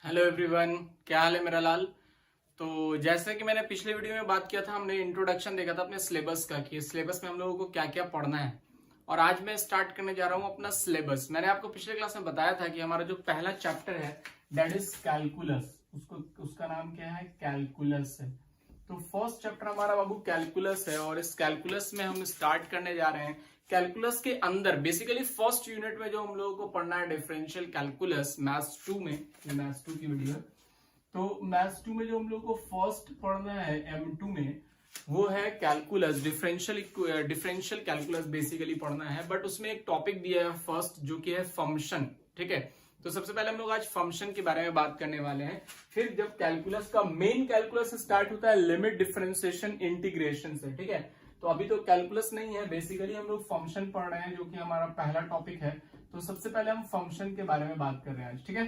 Hello everyone, क्या हाल है मेरा लाल। तो जैसे कि मैंने पिछले वीडियो में बात किया था, हमने इंट्रोडक्शन देखा था अपने सिलेबस का कि सिलेबस में हम लोगों को क्या क्या पढ़ना है। और आज मैं स्टार्ट करने जा रहा हूं अपना सिलेबस। मैंने आपको पिछले क्लास में बताया था कि हमारा जो पहला चैप्टर है दैट इज कैलकुलस, उसका नाम क्या है, कैलकुलस है। तो फर्स्ट चैप्टर हमारा बाबू कैलकुलस है और इस कैलकुलस में हम स्टार्ट करने जा रहे हैं। कैलकुलस के अंदर बेसिकली फर्स्ट यूनिट में जो हम लोगों को पढ़ना है डिफरेंशियल कैलकुलस मैथ्स 2 में, ये मैथ्स 2 की वीडियो है। तो मैथ्स 2 में जो हम लोग को फर्स्ट पढ़ना है M2 में वो है कैलकुलस, डिफरेंशियल कैलकुलस बेसिकली पढ़ना है। बट उसमें एक टॉपिक दिया है फर्स्ट जो कि है फंक्शन। ठीक है, तो सबसे पहले हम लोग आज फंक्शन के बारे में बात करने वाले हैं। फिर जब कैलकुलस का मेन कैलकुलस स्टार्ट होता है लिमिट डिफरेंशिएशन इंटीग्रेशन से। ठीक है, तो अभी तो कैलकुलस नहीं है, बेसिकली हम लोग फंक्शन पढ़ रहे हैं जो कि हमारा पहला टॉपिक है। तो सबसे पहले हम फंक्शन के बारे में बात कर रहे हैं आज। ठीक है,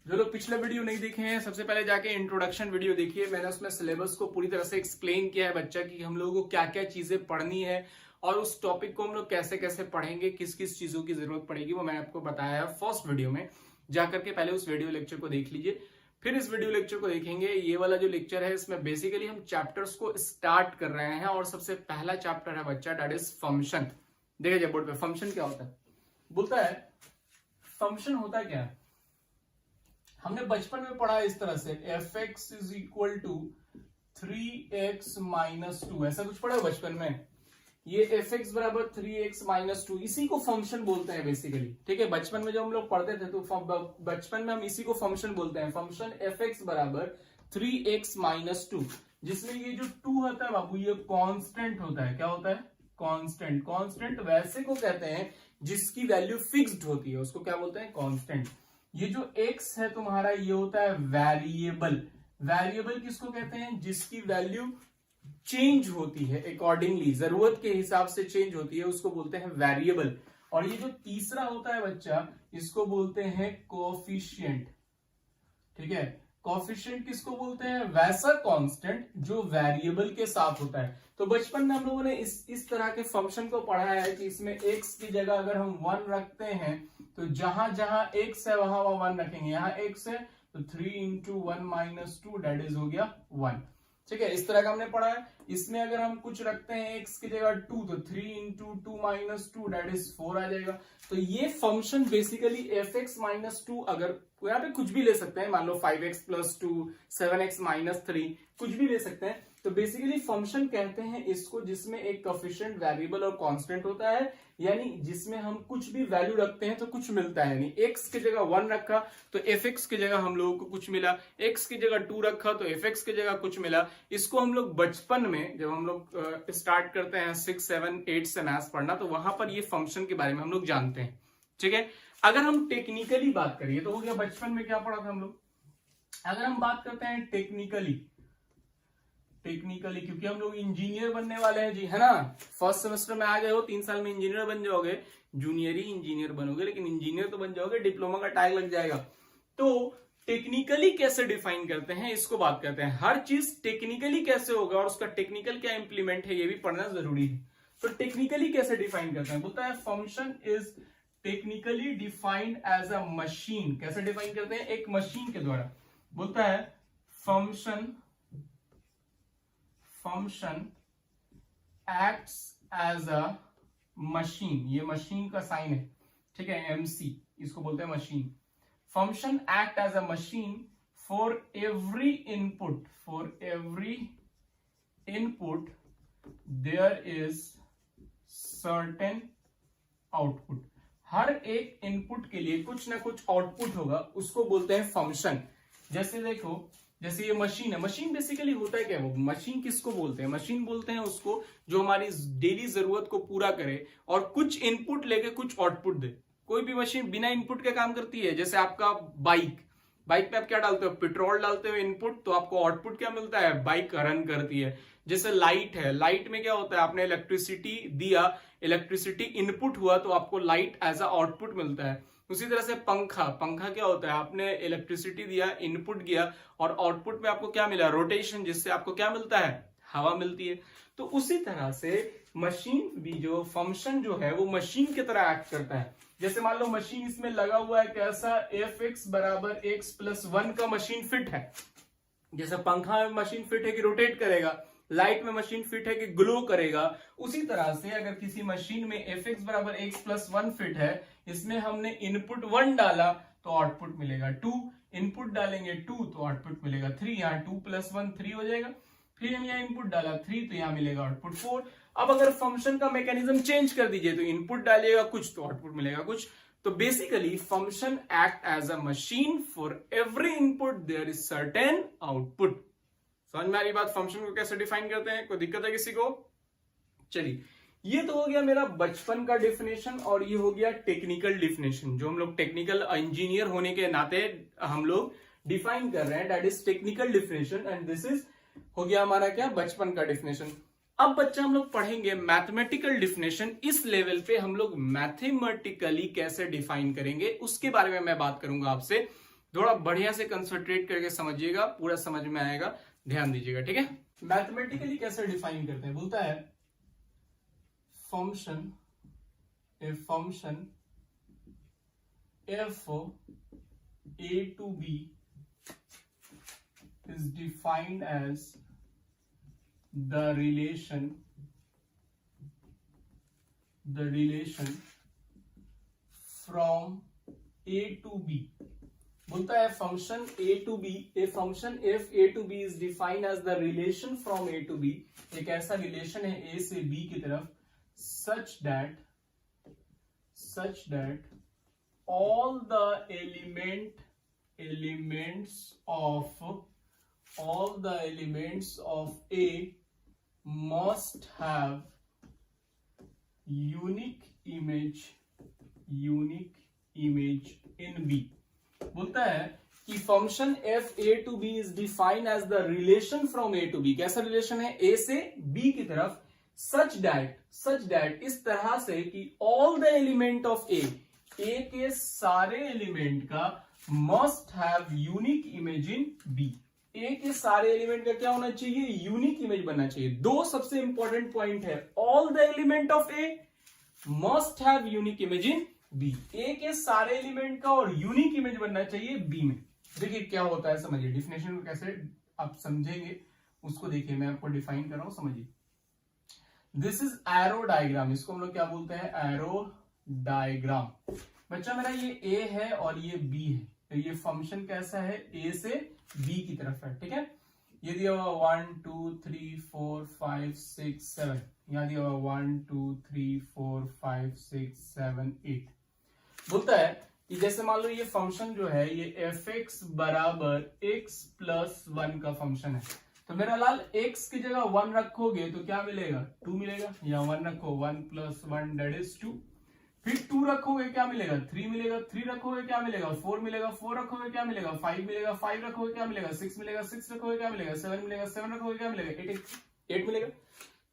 जो लोग पिछले वीडियो नहीं देखे हैं सबसे पहले जाके इंट्रोडक्शन वीडियो देखिए। मैंने उसमें सिलेबस को पूरी तरह से एक्सप्लेन किया है बच्चा कि हम लोगों को क्या क्या चीजें पढ़नी है और उस टॉपिक को हम लोग कैसे कैसे पढ़ेंगे, किस किस चीजों की जरूरत पड़ेगी, वो मैंने आपको बताया है फर्स्ट वीडियो में। जाकर के पहले उस वीडियो लेक्चर को देख लीजिए, फिर इस वीडियो लेक्चर को देखेंगे। ये वाला जो लेक्चर है इसमें बेसिकली हम चैप्टर्स को स्टार्ट कर रहे हैं और सबसे पहला चैप्टर है बच्चा दैट इज फंक्शन। देखिए बोर्ड पे फंक्शन क्या होता है, बोलता है फंक्शन होता है क्या है। हमने बचपन में पढ़ा इस तरह से f(x) is equal to 3x minus 2, ऐसा कुछ पढ़ा बचपन में। ये f(x) बराबर 3x माइनस 2, इसी को फंक्शन बोलते हैं बेसिकली। ठीक है, बचपन में जब हम लोग पढ़ते थे तो बचपन में हम इसी को फंक्शन बोलते हैं। फंक्शन f(x) बराबर 3x माइनस 2, जिसमें ये जो 2 होता है बाबू ये कांस्टेंट होता है। क्या होता है, कांस्टेंट। कांस्टेंट वैसे को कहते हैं जिसकी वैल्यू फिक्स्ड होती है, उसको क्या बोलते हैं, कांस्टेंट। ये जो x है तुम्हारा ये होता है वेरिएबल। वेरिएबल किसको कहते हैं, जिसकी वैल्यू चेंज होती है अकॉर्डिंगली, जरूरत के हिसाब से चेंज होती है, उसको बोलते हैं वेरिएबल। और ये जो तीसरा होता है बच्चा इसको बोलते हैं कोफिशिएंट। ठीक है, कोफिशिएंट किसको बोलते हैं, वैसा कांस्टेंट जो वेरिएबल के साथ होता है। तो बचपन में हम लोगों ने इस तरह के फंक्शन को पढ़ा है कि इसमें x की जगह अगर हम 1 रखते हैं तो जहां जहां x है वहां 1 रखेंगे। यहाँ x है तो 3 इंटू 1 माइनस 2 डेट इज हो गया 1। ठीक है, इस तरह का हमने पढ़ा है। इसमें अगर हम कुछ रखते हैं x की जगह 2 तो 3 इंटू 2 माइनस 2 डेट इज 4 आ जाएगा। तो ये फंक्शन बेसिकली f(x) माइनस 2, अगर यहाँ पे कुछ भी ले सकते हैं, मान लो 5x प्लस 2, 7x माइनस 3, कुछ भी ले सकते हैं। तो बेसिकली फंक्शन कहते हैं इसको जिसमें एक कोफिशिएंट वेरिएबल और कांस्टेंट होता है, यानी जिसमें हम कुछ भी वैल्यू रखते हैं तो कुछ मिलता है। यानी x की जगह 1 रखा तो f(x) की जगह हम लोगों को कुछ मिला, x की जगह 2 रखा तो f(x) की जगह कुछ मिला। इसको हम लोग बचपन में जब हम लोग स्टार्ट करते हैं 6, 7, 8 से मैथ्स पढ़ना, तो वहां पर ये फंक्शन के बारे में हम लोग जानते हैं। ठीक है, अगर हम टेक्निकली बात करिए तो हो गया बचपन में क्या पढ़ा था हम लोग। अगर हम बात करते हैं टेक्निकली, क्योंकि हम लोग इंजीनियर बनने वाले हैं जी, है ना। फर्स्ट सेमेस्टर में आ गए हो, 3 साल में इंजीनियर बन जाओगे, जूनियर ही इंजीनियर बनोगे लेकिन इंजीनियर तो बन जाओगे, डिप्लोमा का टैग लग जाएगा। तो टेक्निकली कैसे डिफाइन करते हैं इसको बात करते हैं। हर चीज टेक्निकली कैसे होगा और उसका टेक्निकल क्या इंप्लीमेंट है ये भी पढ़ना जरूरी है। तो टेक्निकली कैसे डिफाइन करते हैं, बोलता है function is technically defined as a machine. कैसे डिफाइन करते हैं, एक मशीन के द्वारा। बोलता है function acts as a machine, ये मशीन का साइन है। ठीक है, MC, इसको बोलते हैं machine. Function act as a machine for every input there is certain output. हर एक इनपुट के लिए कुछ ना कुछ आउटपुट होगा, उसको बोलते हैं फंक्शन। जैसे देखो, जैसे ये मशीन है, मशीन बेसिकली होता है क्या, वो मशीन किसको बोलते हैं, मशीन बोलते हैं उसको जो हमारी डेली जरूरत को पूरा करे और कुछ इनपुट लेके कुछ आउटपुट दे। कोई भी मशीन बिना इनपुट के काम करती है, जैसे आपका बाइक पे आप क्या डालते हो, पेट्रोल डालते हो इनपुट, तो आपको आउटपुट क्या मिलता है, बाइक रन करती है। जैसे लाइट है, लाइट में क्या होता है, आपने इलेक्ट्रिसिटी दिया, इलेक्ट्रिसिटी इनपुट हुआ तो आपको लाइट एज अ आउटपुट मिलता है। उसी तरह से पंखा क्या होता है, आपने इलेक्ट्रिसिटी दिया, इनपुट गया और आउटपुट में आपको क्या मिला, रोटेशन, जिससे आपको क्या मिलता है, हवा मिलती है। तो उसी तरह से मशीन भी जो फंक्शन जो है वो मशीन की तरह एक्ट करता है। जैसे मान लो मशीन इसमें लगा हुआ है कैसा, एफ एक्स बराबर एक्स प्लस 1 का मशीन फिट है। जैसे पंखा में मशीन फिट है कि रोटेट करेगा, लाइट में मशीन फिट है कि ग्लो करेगा, उसी तरह से अगर किसी मशीन में एफ एक्स बराबर एक्स प्लस 1 फिट है, इसमें हमने इनपुट 1 डाला तो आउटपुट मिलेगा 2, इनपुट डालेंगे 2 तो आउटपुट मिलेगा 3, यहाँ 2 + 1 3 हो जाएगा। फिर हम यहाँ इनपुट डाला 3 तो यहाँ मिलेगा आउटपुट 4। अब अगर फंक्शन का मैकेनिज्म चेंज कर दीजिए तो इनपुट डालिएगा कुछ तो आउटपुट मिलेगा कुछ। तो basically function act as a machine, for every input there is certain output. समझ में आ रही बात? फंक्शन को कैसे डिफाइन करते हैं? कोई दिक्कत है किसी को? चलिए, ये तो हो गया मेरा बचपन का डिफिनेशन और ये हो गया टेक्निकल डिफिनेशन, जो हम लोग टेक्निकल इंजीनियर होने के नाते हम लोग डिफाइन कर रहे हैं, that is technical definition. And this is हो गया हमारा क्या, बचपन का डिफिनेशन। अब बच्चा हम लोग पढ़ेंगे मैथमेटिकल डिफिनेशन। इस लेवल पे हम लोग मैथमेटिकली कैसे डिफाइन करेंगे उसके बारे में मैं बात करूंगा आपसे। थोड़ा बढ़िया से कंसंट्रेट करके समझिएगा, पूरा समझ में आएगा, ध्यान दीजिएगा, ठीक है। मैथमेटिकली कैसे डिफाइन करते हैं, बोलता है function, a function F A to B is defined as the relation from a to b। बोलता है function a to b, a function f a to b is defined as the relation from a to b। एक ऐसा relation है a से b की तरफ, such that all the elements of A must have unique image in B। बोलता है कि function f a to b is defined as the relation from A to B। कैसा रिलेशन है? A से B की तरफ, such that इस तरह से कि all the element of A के सारे एलिमेंट का must have unique image in B। ए के सारे एलिमेंट का क्या होना चाहिए? यूनिक इमेज बनना चाहिए। दो सबसे इंपॉर्टेंट पॉइंट है, all the element of A must have unique image in B. A के सारे एलिमेंट का और यूनिक इमेज बनना चाहिए बी में। देखिए क्या होता है, समझिए डिफिनेशन को कैसे आप समझेंगे उसको। देखिए मैं आपको डिफाइन कर रहा हूं, समझिए। दिस इज एरो डायग्राम, इसको हम लोग क्या बोलते हैं? Arrow diagram. बच्चा मेरा ये ए है और ये बी है, तो ये फंक्शन कैसा है? ए से बी की तरफ है, ठीक है। ये दिया हुआ 1 2 3 4 5 6 7, यहां दिया हुआ 1 2 3 4 5 6 7 8। बोलता है कि जैसे मान लो ये फंक्शन जो है ये एफ एक्स बराबर एक्स प्लस 1 का फंक्शन है, तो मेरा लाल एक्स की जगह 1 रखोगे तो क्या मिलेगा? 2 मिलेगा। या 1 रखो, 1 + 1 दैट इज 2। फिर 2 रखोगे क्या मिलेगा? 3 मिलेगा। 3 रखोगे क्या मिलेगा? 4 मिलेगा। 4 रखोगे क्या मिलेगा? 5 मिलेगा। 5 रखोगे क्या मिलेगा? 6 मिलेगा। 6 रखोगे क्या मिलेगा? 7 मिलेगा। 7 रखोगे क्या मिलेगा? 8 मिलेगा।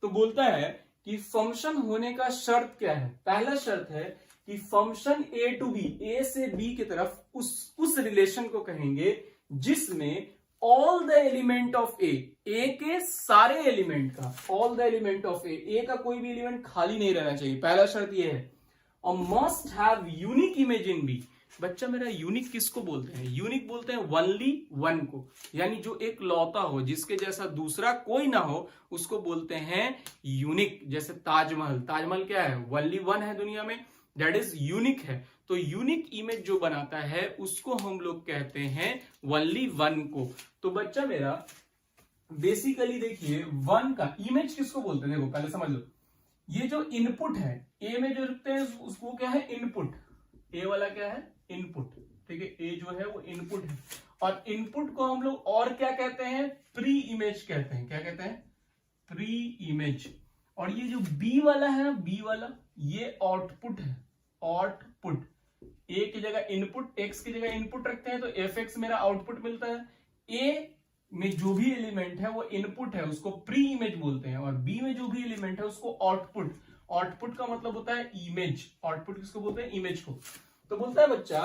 तो बोलता है कि फंक्शन होने का शर्त क्या है? पहला शर्त है कि फंक्शन ए टू बी, ए से बी की तरफ उस रिलेशन को कहेंगे जिसमें all the element of A के सारे एलिमेंट का, ऑल द एलिमेंट ऑफ ए का कोई भी एलिमेंट खाली नहीं रहना चाहिए। पहला शर्त ये है। और must have unique image in B. बच्चा मेरा यूनिक किसको बोलते हैं? यूनिक बोलते हैं ओनली वन को, यानी जो एक लौता हो, जिसके जैसा दूसरा कोई ना हो, उसको बोलते हैं यूनिक। जैसे ताजमहल, ताजमहल क्या है? ओनली वन है दुनिया में, दैट इज यूनिक है। तो यूनिक इमेज जो बनाता है उसको हम लोग कहते हैं ओनली वन को। तो बच्चा मेरा बेसिकली देखिए वन का इमेज किसको बोलते हैं? देखो पहले समझ लो, ये जो इनपुट है ए में जो रखते हैं उसको क्या है? इनपुट। ए वाला क्या है? इनपुट, ठीक है। ए जो है वो इनपुट है, और इनपुट को हम लोग और क्या कहते हैं? प्री इमेज कहते हैं। क्या कहते हैं? Pre image. और ये जो बी वाला है ना, बी वाला, ये आउटपुट है। आउटपुट, ए की जगह इनपुट, एक्स की जगह इनपुट रखते हैं तो एफ एक्स मेरा आउटपुट मिलता है। ए में जो भी एलिमेंट है वो इनपुट है, उसको प्री इमेज बोलते हैं, और बी में जो भी एलिमेंट है उसको आउटपुट। आउटपुट का मतलब होता है इमेज। आउटपुट किसको बोलते हैं? इमेज को। तो बोलता है बच्चा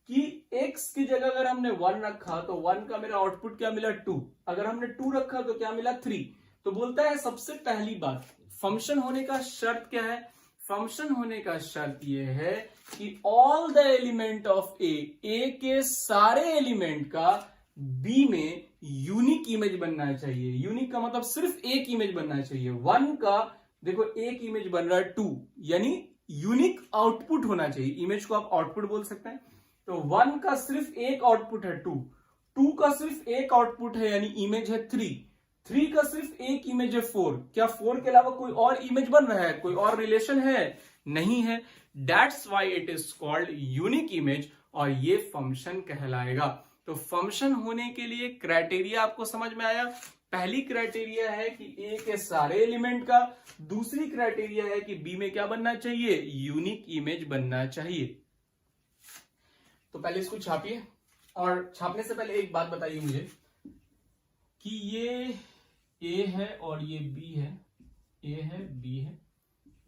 कि x की जगह अगर हमने 1 रखा तो 1 का मेरा आउटपुट क्या मिला? 2। अगर हमने 2 रखा तो क्या मिला? 3। तो बोलता है सबसे पहली बात, फंक्शन होने का शर्त क्या है? फंक्शन होने का शर्त यह है कि all the element of A के सारे एलिमेंट का बी में यूनिक इमेज बनना चाहिए। यूनिक का मतलब सिर्फ एक इमेज बनना चाहिए। 1 का देखो एक इमेज बन रहा है 2, यानी यूनिक आउटपुट होना चाहिए। इमेज को आप आउटपुट बोल सकते हैं। तो 1 का सिर्फ एक आउटपुट है 2 का सिर्फ एक आउटपुट है यानी इमेज है 3 का सिर्फ एक इमेज है 4। क्या 4 के अलावा कोई और इमेज बन रहा है? कोई और रिलेशन है? नहीं है। That's why it is called unique image और ये फंक्शन कहलाएगा। तो फंक्शन होने के लिए क्राइटेरिया आपको समझ में आया। पहली क्राइटेरिया है कि ए के सारे एलिमेंट का, दूसरी क्राइटेरिया है कि बी में क्या बनना चाहिए? यूनिक इमेज बनना चाहिए। तो पहले इसको छापिए, और छापने से पहले एक बात बताइए मुझे कि ये ए है और ये बी है। ए है, बी है,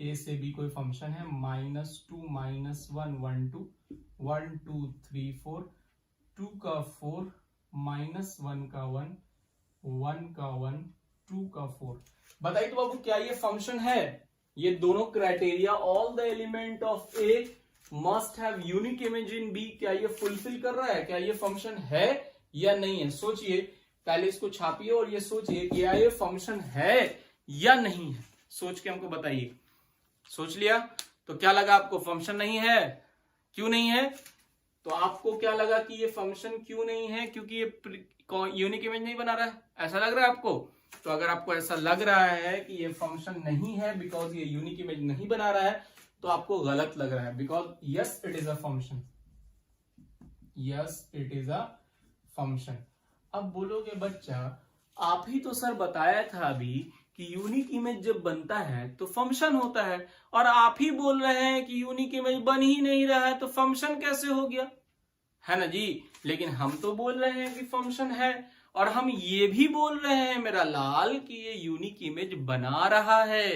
ए से बी कोई फंक्शन है, -2 -1 1 2 1 2 3 4, 2 का 4 -1 का 1 1 का 1 2 का 4। बताइए तो बाबू क्या ये फंक्शन है? ये दोनों criteria, all the element of A must have unique image in B, क्या ये फुलफिल कर रहा है? क्या ये फंक्शन है या नहीं है? सोचिए, पहले इसको छापिए और ये सोचिए क्या ये फंक्शन है या नहीं है। सोच के हमको बताइए। सोच लिया तो क्या लगा आपको? फंक्शन नहीं है। क्यों नहीं है? तो आपको क्या लगा कि ये फंक्शन क्यों नहीं है? क्योंकि ये यूनिक इमेज नहीं बना रहा है, ऐसा लग रहा है आपको? तो अगर आपको ऐसा लग रहा है कि ये फंक्शन नहीं है बिकॉज ये यूनिक इमेज नहीं बना रहा है, तो आपको गलत लग रहा है। Because yes it is a function, yes it is a function. अब बोलोगे बच्चा आप ही तो सर बताया था अभी कि यूनिक इमेज जब बनता है तो फंक्शन होता है, और आप ही बोल रहे हैं कि यूनिक इमेज बन ही नहीं रहा है तो फंक्शन कैसे हो गया? है ना जी। लेकिन हम तो बोल रहे हैं कि फंक्शन है, और हम ये भी बोल रहे हैं मेरा लाल कि ये यूनिक इमेज बना रहा है।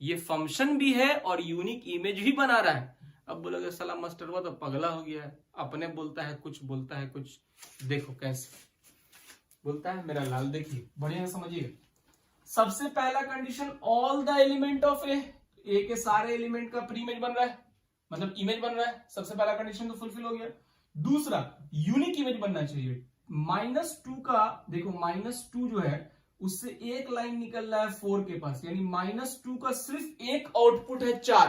ये फंक्शन भी है और यूनिक इमेज भी बना रहा है। अब बोलोगे साला मास्टर वो तो पगला हो गया है, अपने बोलता है कुछ, बोलता है कुछ। देखो कैसे बोलता है मेरा लाल, देखिए बढ़िया समझिए। सबसे पहला condition, all the element of A के सारे एलिमेंट का प्री इमेज बन रहा है, मतलब इमेज बन रहा है। सबसे पहला कंडीशन तो फुलफिल हो गया। दूसरा, यूनिक इमेज बनना चाहिए। -2 का देखो, -2 जो है उससे एक लाइन निकल रहा है 4 के पास, यानी -2 का सिर्फ एक आउटपुट है 4।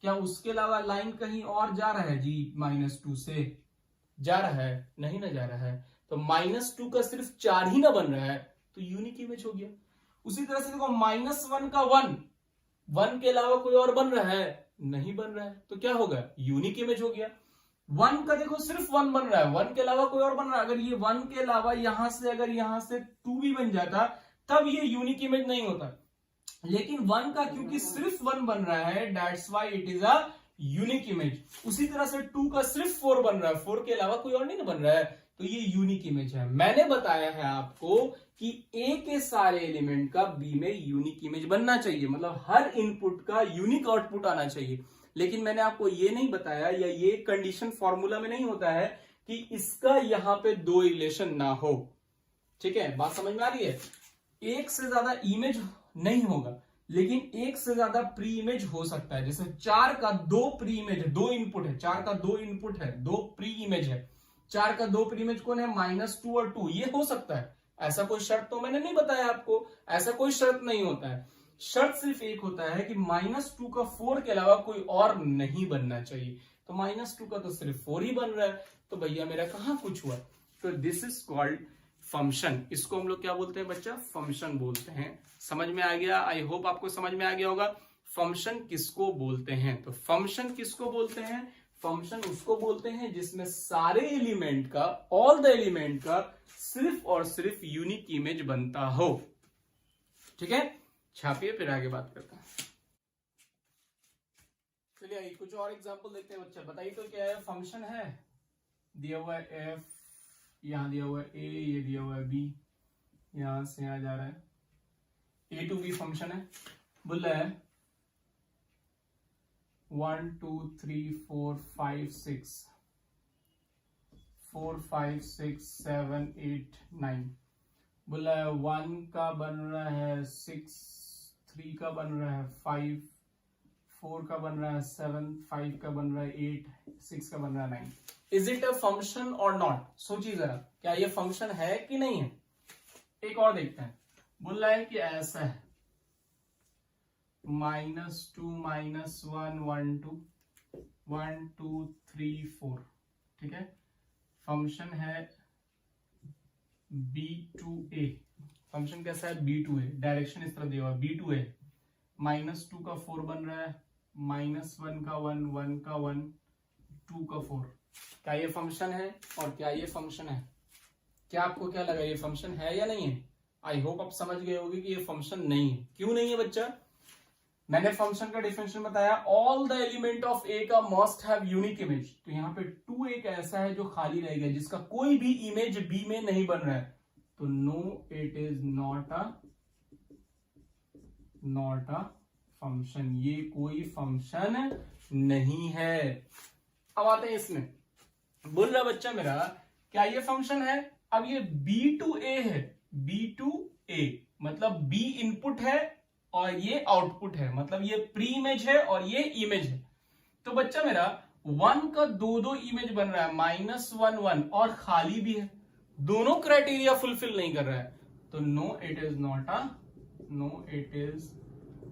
क्या उसके अलावा लाइन कहीं और जा रहा है जी? -2 से जा रहा है? नहीं ना जा रहा है। तो -2 का सिर्फ 4 ही ना बन रहा है, तो यूनिक इमेज हो गया। उसी तरह से देखो, -1 का 1 के अलावा कोई और बन रहा है? नहीं बन रहा है, तो क्या होगा? यूनिक इमेज हो गया। 1 का देखो सिर्फ 1 बन रहा है, 1 के अलावा कोई और बन रहा है। अगर ये 1 के अलावा यहां से अगर यहां से 2 भी बन जाता तब ये यूनिक इमेज नहीं होता। लेकिन 1 का क्योंकि सिर्फ 1 बन रहा है, that's why it is a unique image. उसी तरह से 2 का सिर्फ 4 बन रहा है, 4 के अलावा कोई और नहीं बन रहा है, तो ये यूनिक इमेज है। मैंने बताया है आपको कि ए के सारे एलिमेंट का बी में यूनिक इमेज बनना चाहिए, मतलब हर इनपुट का यूनिक आउटपुट आना चाहिए। लेकिन मैंने आपको ये नहीं बताया, या ये कंडीशन फॉर्मूला में नहीं होता है कि इसका यहां पे 2 रिलेशन ना हो। ठीक है, बात समझ में आ रही है? एक से ज्यादा इमेज नहीं होगा, लेकिन एक से ज्यादा प्री इमेज हो सकता है। जैसे 4 का 2 प्री इमेज है, 2 इनपुट है, 4 का 2 इनपुट है, 2 प्री इमेज है। 4 का 2 प्री इमेज कौन है? -2 और 2, ये हो सकता है। ऐसा कोई शर्त तो मैंने नहीं बताया आपको, ऐसा कोई शर्त नहीं होता है। शर्त सिर्फ एक होता है कि -2 का 4 के अलावा कोई और नहीं बनना चाहिए। तो -2 का तो सिर्फ 4 ही बन रहा है, तो भैया मेरा कहां कुछ हुआ? तो दिस इज कॉल्ड फंक्शन। इसको हम लोग क्या बोलते हैं बच्चा? फंक्शन बोलते हैं। समझ में आ गया? आई होप आपको समझ में आ गया होगा फंक्शन किसको बोलते हैं। तो फंक्शन किसको बोलते हैं? फंक्शन उसको बोलते हैं जिसमें सारे एलिमेंट का, ऑल द एलिमेंट का सिर्फ और सिर्फ यूनिक इमेज बनता हो। ठीक है, छापिए फिर आगे बात करते हैं। चलिए आइए कुछ और एग्जांपल देखते हैं बच्चा। बताइए तो क्या है? फंक्शन है, दिया हुआ है एफ, यहां दिया हुआ है ए, ये दिया हुआ है बी, यहां से यहां जा रहा है, ए टू बी फंक्शन है। बोल रहा है 1 2 3 4 5 6 4 5 6 7 8 9 बोला है 1 का बन रहा है 6, 3 का बन रहा है 5, 4 का बन रहा है 7, 5 का बन रहा है 8, 6 का बन रहा है 9। इज इट अ फंक्शन और नॉट? सोचिए जरा, क्या ये फंक्शन है कि नहीं है? एक और देखते हैं। बोल रहा है कि ऐसा है -2 -1 1 2 1 2 3 4, ठीक है। फंक्शन है B2A। फंक्शन कैसा है? B2A। डायरेक्शन इस तरह दिया हुआ B2A। -2 का 4 बन रहा है, -1 का 1, 1 का 1, 2 का 4। क्या ये फंक्शन है? और क्या ये फंक्शन है? क्या आपको क्या लगा, ये फंक्शन है या नहीं है? आई होप आप समझ गए होंगे कि ये फंक्शन नहीं है। क्यों नहीं है बच्चा? मैंने फंक्शन का डिफिनेशन बताया, ऑल द एलिमेंट ऑफ ए का मस्ट हैव यूनिक इमेज। तो यहाँ पे 2 एक ऐसा है जो खाली रह गया, जिसका कोई भी इमेज बी में नहीं बन रहा है, तो no it is not a function. ये कोई फंक्शन नहीं है। अब आते हैं इसमें। बोल रहा बच्चा मेरा, क्या ये फंक्शन है? अब ये B2A है, B2A मतलब B इनपुट है और ये आउटपुट है, मतलब ये प्री इमेज है और ये इमेज है। तो बच्चा मेरा 1 का 2 इमेज बन रहा है, -1 1, और खाली भी है, दोनों क्राइटेरिया फुलफिल नहीं कर रहा है, तो no it is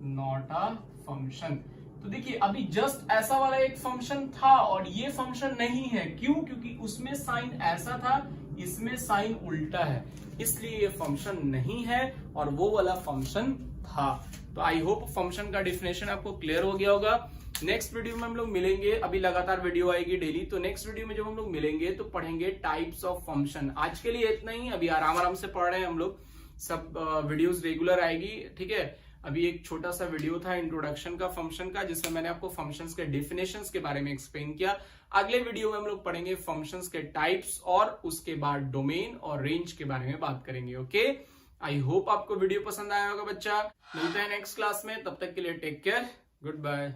not a function. तो देखिए अभी जस्ट ऐसा वाला एक फंक्शन था और ये फंक्शन नहीं है। क्यों? क्योंकि उसमें साइन ऐसा था, इसमें साइन उल्टा है, इसलिए ये फंक्शन नहीं है और वो वाला फंक्शन था। तो आई होप फंक्शन का डिफिनेशन आपको क्लियर हो गया होगा। नेक्स्ट वीडियो में हम लोग मिलेंगे, अभी लगातार वीडियो आएगी डेली, तो नेक्स्ट वीडियो में जब हम लोग मिलेंगे तो पढ़ेंगे टाइप्स ऑफ फंक्शन। आज के लिए इतना ही, अभी आराम से पढ़ रहे हैं हम लोग, सब वीडियोस रेगुलर आएगी, ठीक है। अभी एक छोटा सा वीडियो था इंट्रोडक्शन का फंक्शन का, जिसमें मैंने आपको फंक्शंस के डेफिनेशंस के बारे में एक्सप्लेन किया। अगले वीडियो में हम लोग पढ़ेंगे फंक्शंस के टाइप्स और उसके बाद डोमेन और रेंज के बारे में बात करेंगे। ओके, आई होप आपको वीडियो पसंद आया होगा बच्चा। मिलते हैं नेक्स्ट क्लास में, तब तक के लिए टेक केयर, गुड बाय।